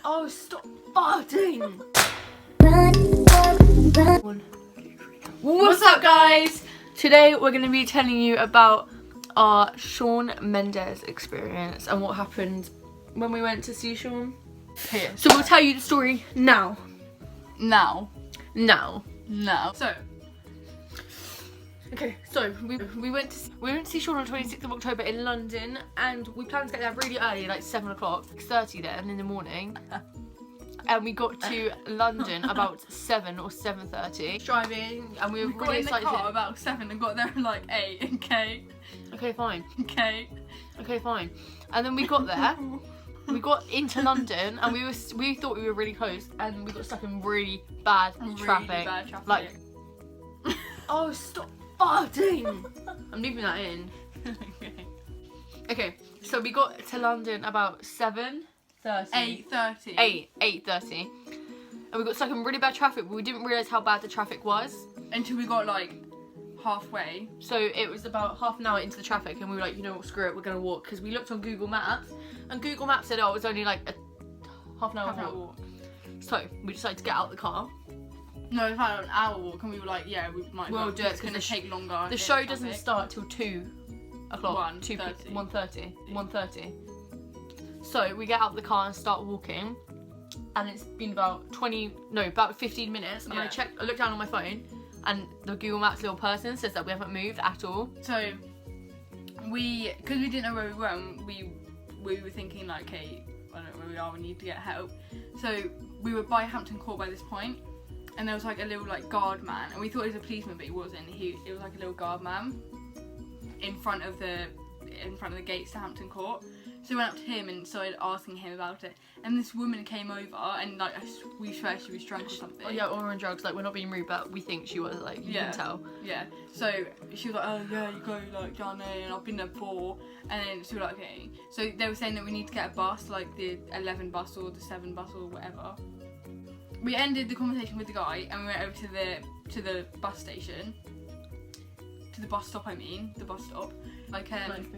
Oh, stop farting! What's up, guys? Today we're going to be telling you about our Shawn Mendes experience and what happened when we went to see Shawn. Here. So we'll tell you the story now. Now. So, okay, so we went to see Shawn on 26th of October in London, and we planned to get there really early, like 7 o'clock, 6:30 then in the morning. And we got to London about 7 or 7:30. Driving, and we were got really in excited. the car about 7 and got there at like 8. Okay. Okay, fine. Okay. Okay, fine. And then we got there. We got into London, and we thought we were really close, and we got stuck in really bad traffic. Like, oh, stop farting! I'm leaving that in. Okay, so we got to London about 7:30. 8:30. 8:30. And we got stuck in really bad traffic, but we didn't realise how bad the traffic was. Until we got like halfway. So it was about half an hour into the traffic, and we were like, you know what, screw it, we're going to walk. Because we looked on Google Maps, and Google Maps said, oh, it was only like a half an hour walk. So we decided to get out of the car. No, it was about an hour walk, and we were like, yeah, we might we'll do it. It's going to take longer. The show doesn't start till 2 o'clock. 1:30. 1:30. So we get out of the car and start walking, and it's been about 15 minutes, and yeah. I looked down on my phone, and the Google Maps little person says that we haven't moved at all. So because we didn't know where we were, and we were thinking like, okay, I don't know where we are, we need to get help. So we were by Hampton Court by this point, and there was like a little like guard man, and we thought he was a policeman, but he wasn't. It was like a little guard man in front of the gates to Hampton Court. So we went up to him and started asking him about it, and this woman came over, and like we swear she was drunk or something. Oh yeah, or on drugs. Like, we're not being rude, but we think she was, like, you can tell. Yeah. So she was like, oh yeah, you go like down there, and I've been there before. And then she was like, okay. So they were saying that we need to get a bus, like the 11 bus or the 7 bus or whatever. We ended the conversation with the guy, and we went over to the bus station, to the bus stop. I mean, the bus stop. Like I love it.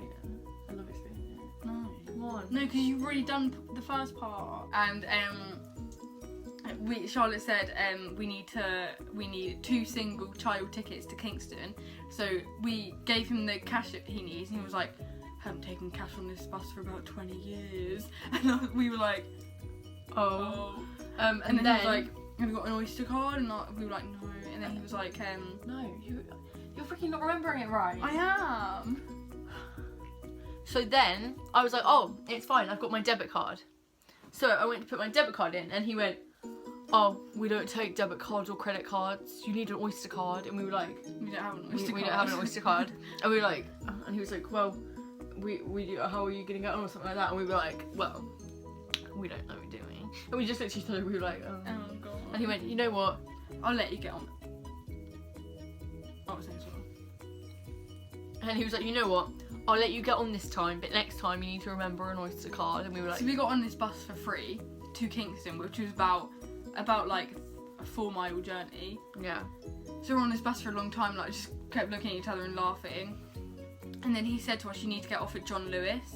No. Come on. No, because you've already done the first part. And Charlotte said we need 2 single child tickets to Kingston. So we gave him the cash that he needs, and he was like, haven't taken cash on this bus for about 20 years. And we were like, oh. And then he was like, have you got an Oyster card? And we were like, no. And then he was like, no, you're freaking not remembering it right. I am. So then I was like, oh, it's fine, I've got my debit card. So I went to put my debit card in, and he went, oh, we don't take debit cards or credit cards. You need an Oyster card. And we were like, we don't have an Oyster card. We don't have an Oyster card. And we were like, and he was like, well, we do, how are you getting it on or something like that? And we were like, well, we don't know what we're doing. And we just looked at each other, we were like, oh God. And he went, you know what? I'll let you get on. I was saying so. And he was like, you know what? I'll let you get on this time, but next time you need to remember an Oyster card. And we were like, so we got on this bus for free to Kingston, which was about like a 4-mile journey. Yeah. So we're on this bus for a long time, like just kept looking at each other and laughing. And then he said to us, you need to get off at John Lewis.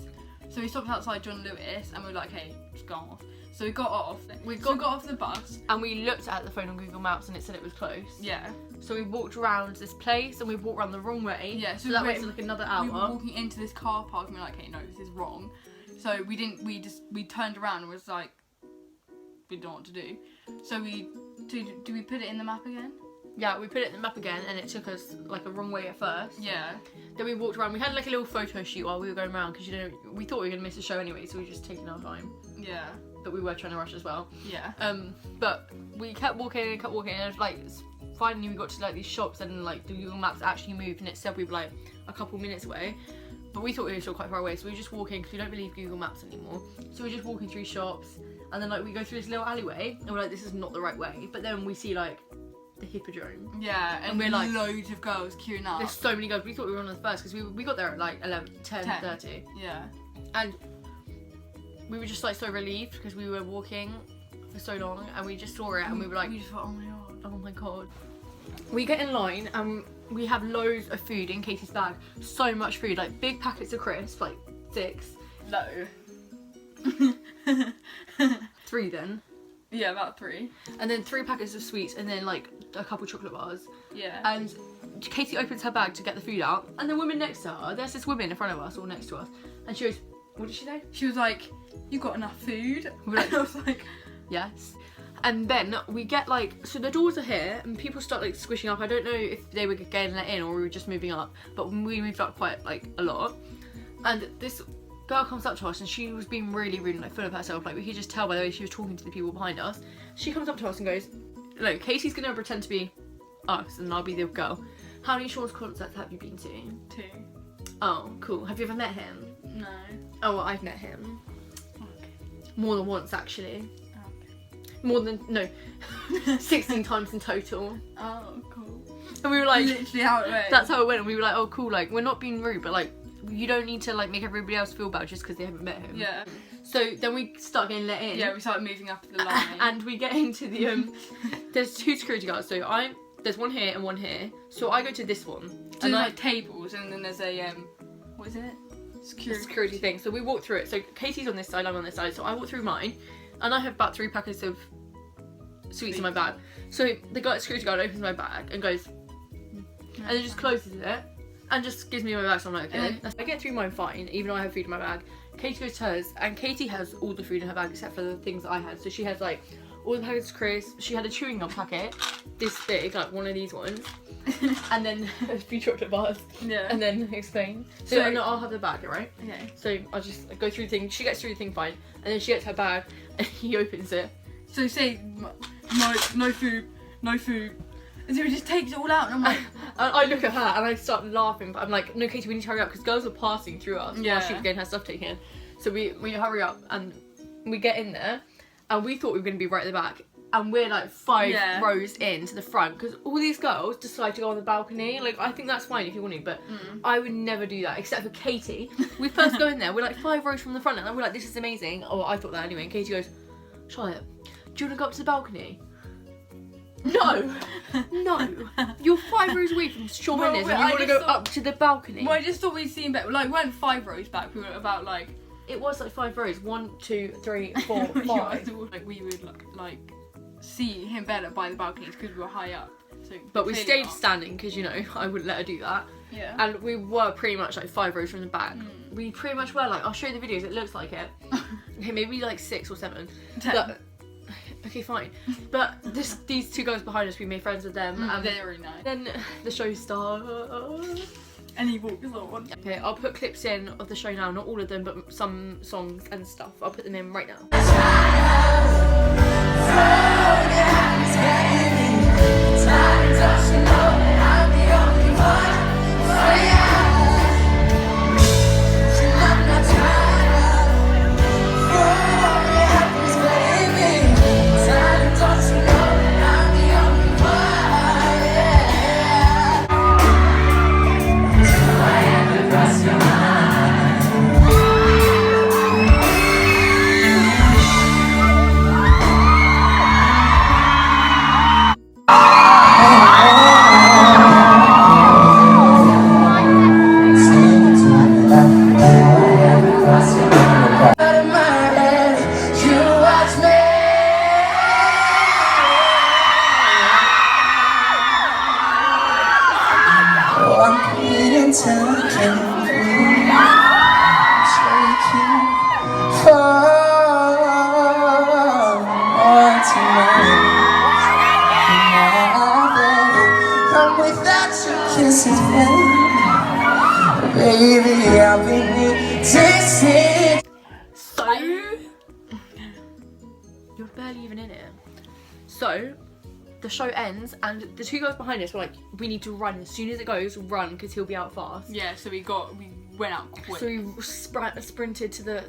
So we stopped outside John Lewis, and we were like, hey, just go off. So we got off. We got off the bus, and we looked at the phone on Google Maps, and it said it was close. Yeah. So we walked around this place, and we walked around the wrong way. Yeah. So that went like another hour. We were walking into this car park, and we were like, hey, no, this is wrong. So we didn't. We turned around and was like, we don't know what to do. So do we put it in the map again? Yeah, we put it in the map again, and it took us like a wrong way at first. Yeah. Then we walked around. We had like a little photo shoot while we were going around, because we thought we were gonna miss the show anyway, so we were just taking our time. Yeah. But we were trying to rush as well. Yeah. But we kept walking, and like finally we got to like these shops, and like the Google Maps actually moved, and it said we were like a couple minutes away. But we thought we were still quite far away, so we were just walking, because we don't believe Google Maps anymore. So we're just walking through shops, and then like we go through this little alleyway, and we're like, this is not the right way. But then we see like the Hippodrome. Yeah, and we're like, loads of girls queuing up. There's so many girls. We thought we were on the first, because we got there at like 10:30. Yeah. And we were just like so relieved, because we were walking for so long, and we just saw it, and we were like, we just thought, oh my god. Oh my god. We get in line, and we have loads of food in Katie's bag. So much food, like big packets of crisps, like 6. No. 3 then. Yeah, about 3. And then 3 packets of sweets and then like a couple chocolate bars. Yeah. And Katie opens her bag to get the food out, and the woman next to her, there's this woman in front of us or next to us, and she goes, what did she say? She was like, you got enough food? We're like, I was like, yes. And then we get like, so the doors are here and people start like squishing up. I don't know if they were getting let in or we were just moving up, but we moved up quite like a lot. And this girl comes up to us and she was being really rude and like full of herself. Like we could just tell by the way she was talking to the people behind us. She comes up to us and goes, look, Katie's gonna pretend to be us and I'll be the girl. How many Shawn's concerts have you been to? 2. Oh, cool. Have you ever met him? No. Oh, well, I've met him. Okay. More than once, actually. Okay. More than, no, 16 times in total. Oh, cool. And we were like, literally how it went. that's how it went. And we were like, oh, cool. Like, we're not being rude, but like, you don't need to like make everybody else feel bad just because they haven't met him. Yeah. So then we start getting let in. Yeah, we started moving up the line. And we get into the, there's 2 security guards. So there's one here and one here. So I go to this one. So there's like tables and then there's a, what is it? Security thing. So we walk through it. So Katie's on this side, I'm on this side. So I walk through mine, and I have about 3 packets of sweets in my bag. So the security guard opens my bag and goes, and then just closes it and just gives me my bag. So I'm like, okay. I get through mine fine, even though I have food in my bag. Katie goes to hers, and Katie has all the food in her bag except for the things that I had. So she has like all the packets of crisps. She had a chewing gum packet, this big, like one of these ones. And then a few chocolate bars. Yeah. And then explain. So no, I'll have the bag, right? Okay. So I'll just go through the thing. She gets through the thing fine, and then she gets her bag, and he opens it. So say, no food, no food. And so he just takes it all out, and I'm like, I look at her and I start laughing, but I'm like, no, Katie, we need to hurry up because girls are passing through us while she was getting her stuff taken. So we hurry up and we get in there, and we thought we were going to be right at the back. And we're like 5 rows in to the front because all these girls decide to go on the balcony. Like, I think that's fine if you want to, but I would never do that except for Katie. We first go in there, we're like 5 rows from the front, and we're like, this is amazing. Oh, I thought that anyway. And Katie goes, Charlotte, do you want to go up to the balcony? No, no. You're 5 rows away from Shawn Mendes and you want to go up to the balcony. Well, I just thought we'd seen better. Like, we weren't 5 rows back, we were about like... It was like 5 rows. 1, 2, 3, 4, 5. Like, we would like see him better by the balconies because we were high up. So but we stayed standing because, you know, I wouldn't let her do that. Yeah. And we were pretty much like 5 rows from the back. We pretty much were like, I'll show you the videos, it looks like it. Okay, maybe like 6 or 7. 10. But, okay, fine. But these 2 guys behind us, we made friends with them. And they're really nice. Then the show started. And he walks on. Okay, I'll put clips in of the show now. Not all of them, but some songs and stuff. I'll put them in right now. Baby, I've been tasting. So you're barely even in it. So the show ends, and the 2 girls behind us were like, "We need to run as soon as it goes. Run, because he'll be out fast." Yeah, so we went out quick. So we sprinted to the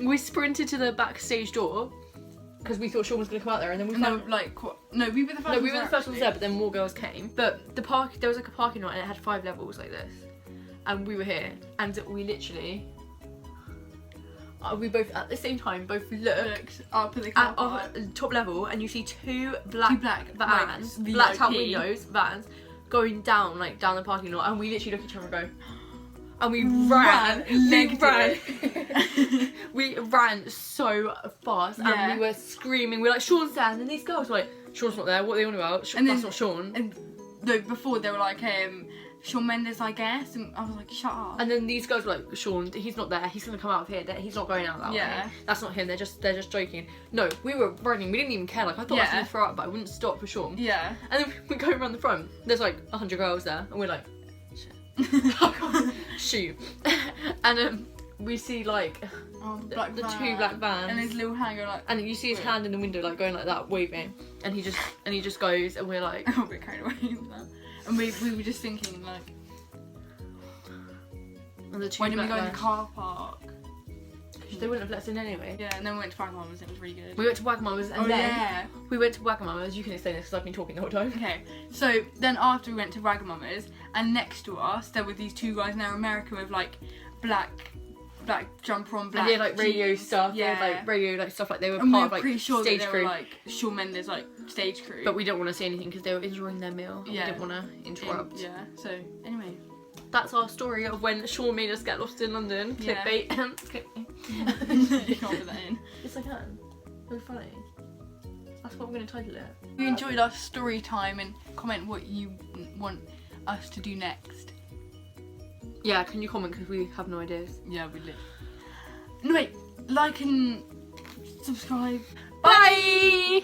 we sprinted to the backstage door because we thought Shawn was going to come out there, and then we found we were the first. No, we were the first ones there, but then more girls came. But there was like a parking lot, and it had 5 levels like this, and we were here, and we literally, we both at the same time looked up at the at our top level, and you see 2 black vans, like, blacked out windows, vans, going down the parking lot, and we literally look at each other and go, and we ran. We ran so fast and we were screaming. We were like, Shawn's there, and then these girls were like, Shawn's not there. What are they on about? That's not Shawn. And no, before they were like, Shawn Mendes, I guess, and I was like, shut up. And then these guys were like, Shawn, he's not there. He's gonna come out of here. He's not going out that way. That's not him. They're just joking. No, we were running. We didn't even care. Like I thought I was gonna throw up, but I wouldn't stop for Shawn. Yeah. And then we go around the front. There's like 100 girls there, and we're like, shoot. And we see like the two black vans, and his little hand go like, and you see his hand in the window like going like that, waving, and he just goes, and we're like, oh, we're carried away with that. And we were just thinking like, and the two when did we black go in the vans, car park? they wouldn't have let us in anyway. Yeah, and then we went to Wagamama's and it was really good. We went to Wagamama's, and then we went to Wagamama's. You can explain this because I've been talking the whole time. Okay, so then after we went to Wagamama's, and next to us there were these two guys, and they're American with like black jumper on, black. And they had like radio jeans. stuff. Yeah, they had like radio like stuff, like they were and part we of were like pretty sure stage that they crew. were like Shawn Mendes like stage crew. But we didn't want to say anything because they were enjoying their meal. And we didn't want to interrupt. Yeah. So anyway, that's our story of when Shawn made us get lost in London. Yeah. Clickbait. you can't put that in. Yes, I can. It's funny. That's what we're going to title it. If you enjoyed our story time, and comment what you want us to do next. Yeah, can you comment because we have no ideas. Yeah, we did. No, wait, like and subscribe. Bye!